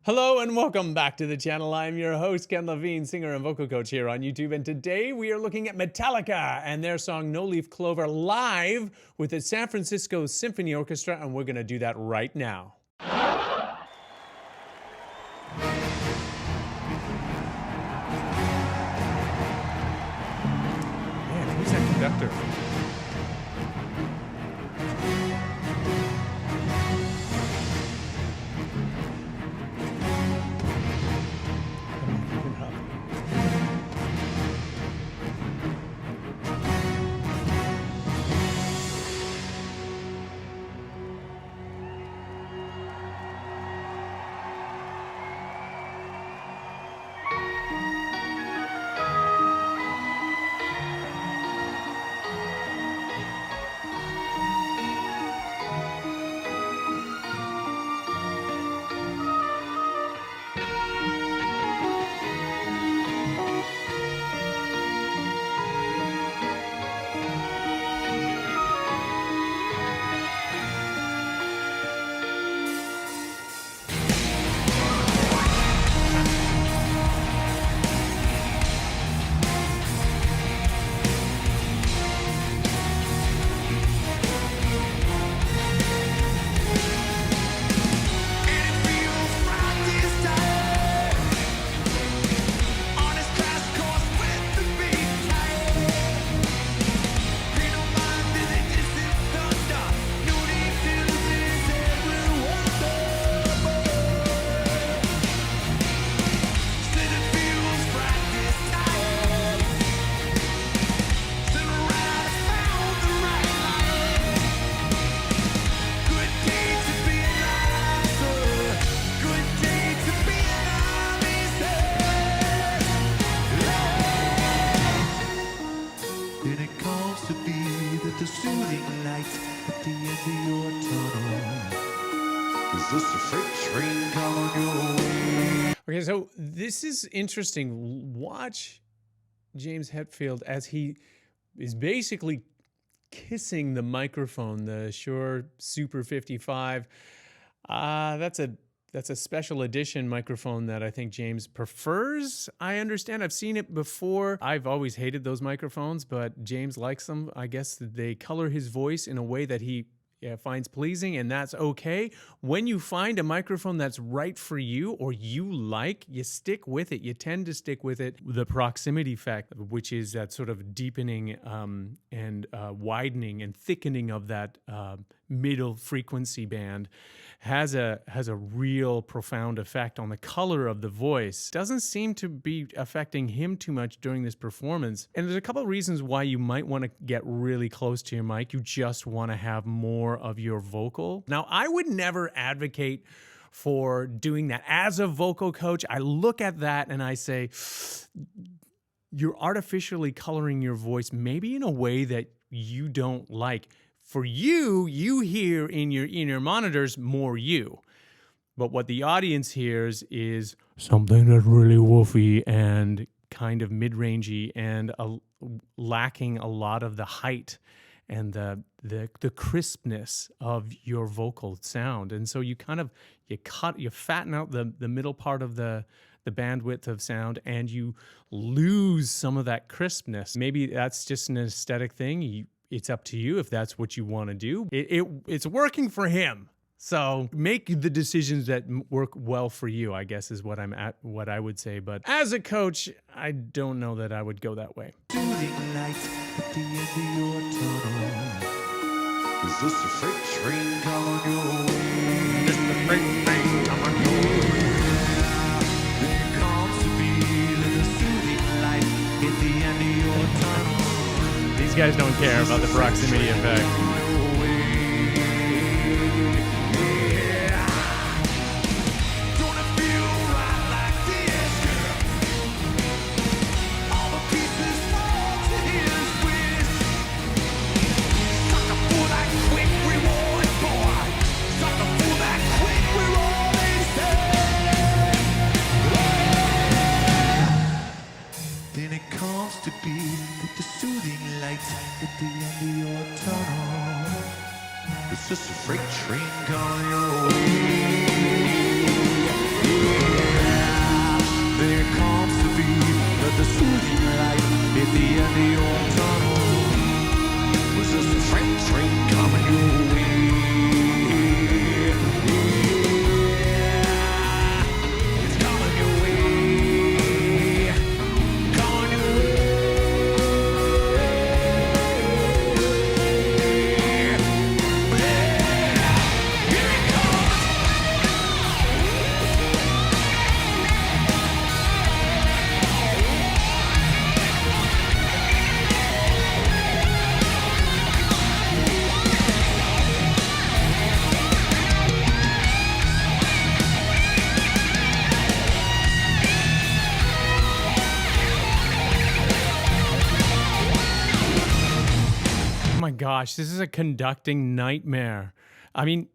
Hello and welcome back to the channel. I'm your host, Ken Lavigne, singer and vocal coach here on YouTube. And today we are looking at METALlICA and their song No Leaf Clover live with the San Francisco Symphony Orchestra. And we're going to do that right now. Man, who's that conductor? The soothing light at the end of your tunnel. Is this a freight train coming your way? Okay, so this is interesting. Watch James Hetfield as he is basically kissing the microphone, the Shure Super 55. That's a special edition microphone that I think James prefers. I understand. I've seen it before. I've always hated those microphones, but James likes them. I guess they color his voice in a way that he finds pleasing, and that's okay. When you find a microphone that's right for you or you like, you stick with it. You tend to stick with it. The proximity effect, which is that sort of deepening and widening and thickening of that middle frequency band, has a real profound effect on the color of the voice. Doesn't seem to be affecting him too much during this performance. And there's a couple of reasons why you might want to get really close to your mic. You just want to have more of your vocal. Now, I would never advocate for doing that. As a vocal coach, I look at that and I say, you're artificially coloring your voice, maybe in a way that you don't like. For you, you hear in your monitors more you. But what the audience hears is something that's really woofy and kind of mid-rangey and lacking a lot of the height and the crispness of your vocal sound. And so you fatten out the middle part of the bandwidth of sound, and you lose some of that crispness. Maybe that's just an aesthetic thing. It's up to you if that's what you want to do. It's working for him. So make the decisions that work well for you, I guess, is what I would say. But as a coach, I don't know that I would go that way. Soothing light at the end of your tunnel. Is this a freight train coming your way? This is the freight train coming your way. There comes to be the soothing light at the end of your tunnel. These guys don't care about the proximity effect. Then it comes to be the soothing light at the end of your tunnel. gosh, this is a conducting nightmare. I mean,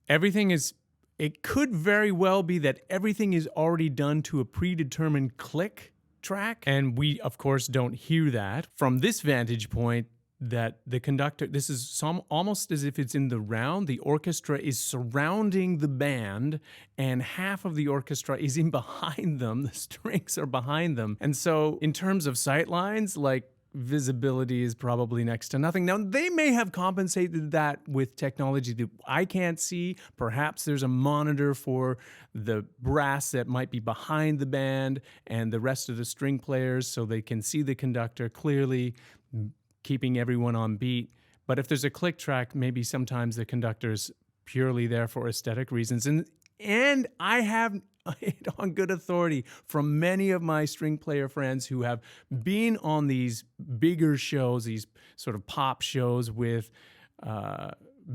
it could very well be that everything is already done to a predetermined click track, and we, of course, don't hear that. From this vantage point, that the conductor, this is almost as if it's in the round. The orchestra is surrounding the band, and half of the orchestra is in behind them. The strings are behind them. And so in terms of sight lines, like, visibility is probably next to nothing. Now, they may have compensated that with technology that I can't see. Perhaps there's a monitor for the brass that might be behind the band and the rest of the string players so they can see the conductor clearly, keeping everyone on beat. But if there's a click track, maybe sometimes the conductor's purely there for aesthetic reasons. And I have it on good authority from many of my string player friends who have been on these bigger shows, these sort of pop shows with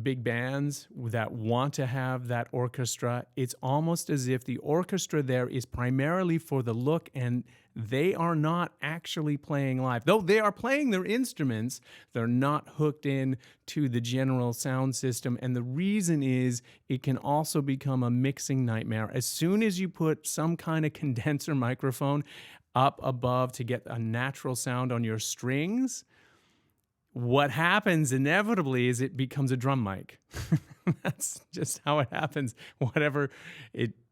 big bands that want to have that orchestra. It's almost as if the orchestra there is primarily for the look, and they are not actually playing live. Though they are playing their instruments, they're not hooked in to the general sound system. And the reason is it can also become a mixing nightmare. As soon as you put some kind of condenser microphone up above to get a natural sound on your strings, what happens inevitably is it becomes a drum mic. That's just how it happens.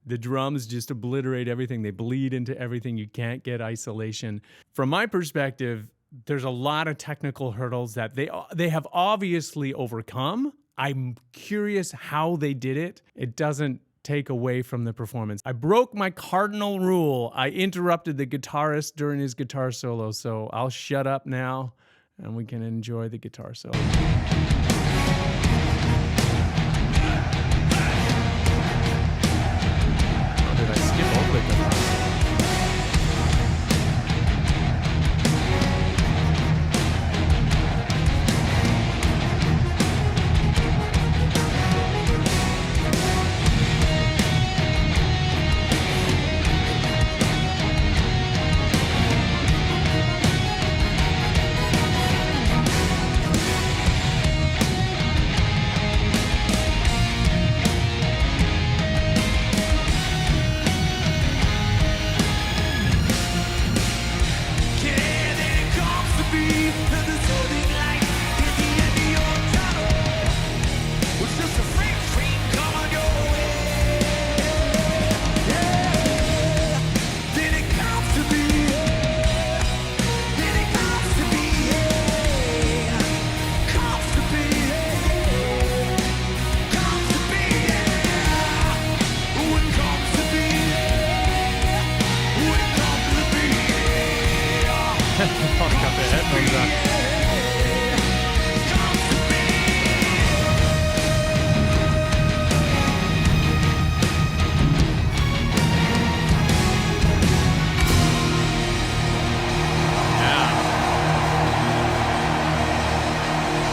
The drums just obliterate everything. They bleed into everything. You can't get isolation. From my perspective, there's a lot of technical hurdles that they have obviously overcome. I'm curious how they did it. It doesn't take away from the performance. I broke my cardinal rule. I interrupted the guitarist during his guitar solo, so I'll shut up now and we can enjoy the guitar solo. Oh, did I skip over the guitar?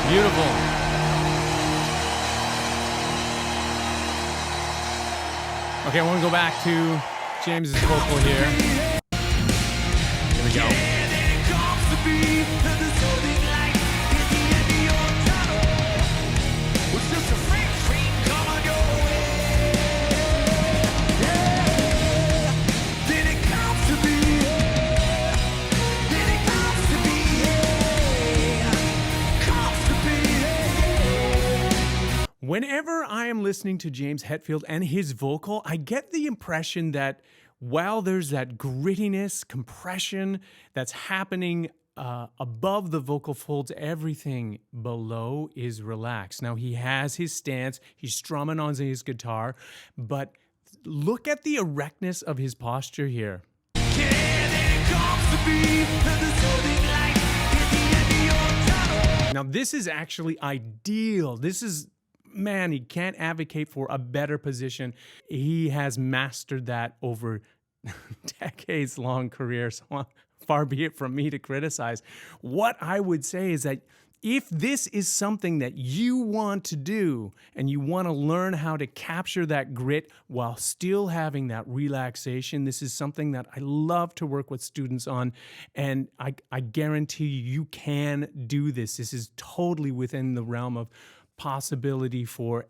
Beautiful. Okay, I want to go back to James's vocal here. Here we go. Whenever I am listening to James Hetfield and his vocal, I get the impression that while there's that grittiness, compression that's happening above the vocal folds, everything below is relaxed. Now, he has his stance, he's strumming on his guitar, but look at the erectness of his posture here. Now, this is actually ideal. Man, he can't advocate for a better position. He has mastered that over decades-long career, so far be it from me to criticize. What I would say is that If this is something that you want to do and you want to learn how to capture that grit while still having that relaxation, this is something that I love to work with students on. And I guarantee you can do this. This is totally within the realm of possibility for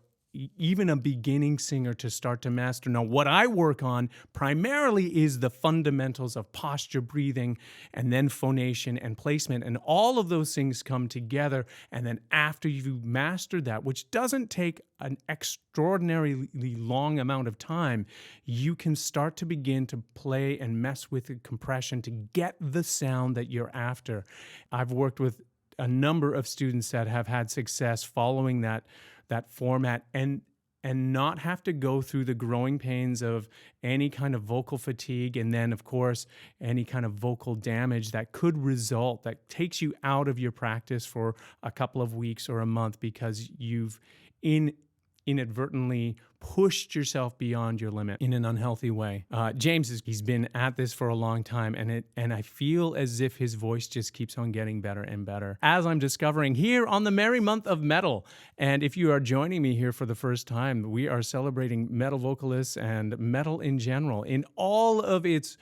even a beginning singer to start to master. Now, what I work on primarily is the fundamentals of posture, breathing, and then phonation and placement. And all of those things come together. And then after you've mastered that, which doesn't take an extraordinarily long amount of time, you can start to begin to play and mess with the compression to get the sound that you're after. I've worked with a number of students that have had success following that format and not have to go through the growing pains of any kind of vocal fatigue and then, of course, any kind of vocal damage that could result, that takes you out of your practice for a couple of weeks or a month because you've inadvertently pushed yourself beyond your limit in an unhealthy way. James, he's been at this for a long time, and I feel as if his voice just keeps on getting better and better, as I'm discovering here on the merry month of metal. And if you are joining me here for the first time, we are celebrating metal vocalists and metal in general in all of its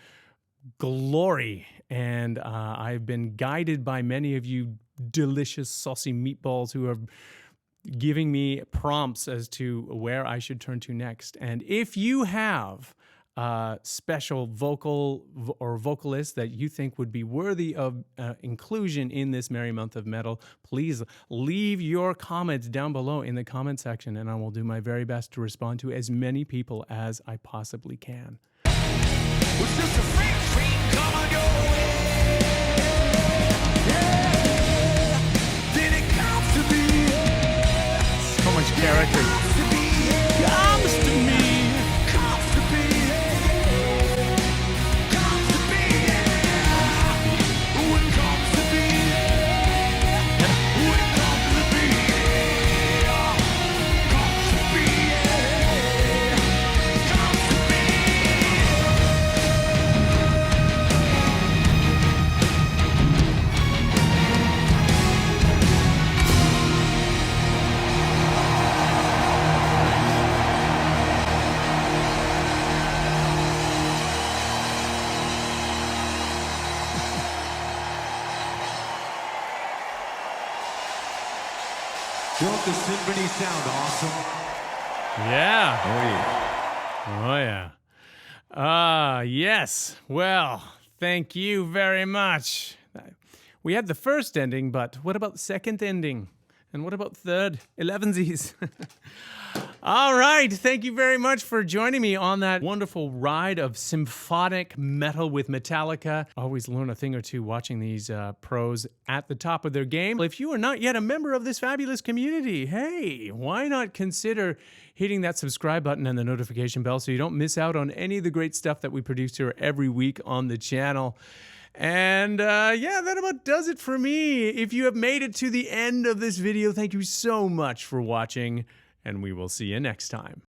glory. And I've been guided by many of you delicious saucy meatballs who are giving me prompts as to where I should turn to next. And if you have a special vocal or vocalist that you think would be worthy of inclusion in this merry month of metal, please leave your comments down below in the comment section, and I will do my very best to respond to as many people as I possibly can. Was just a freak train coming your way. So much character. Comes to me. Don't the symphony sound awesome? Yeah. Oh, yeah. Oh, yeah. Yes. Well, thank you very much. We had the first ending, but what about the second ending? And what about third? 11sies. All right. Thank you very much for joining me on that wonderful ride of symphonic metal with Metallica. Always learn a thing or two watching these pros at the top of their game. If you are not yet a member of this fabulous community, hey, why not consider hitting that subscribe button and the notification bell so you don't miss out on any of the great stuff that we produce here every week on the channel. And yeah, that about does it for me. If you have made it to the end of this video, thank you so much for watching, and we will see you next time.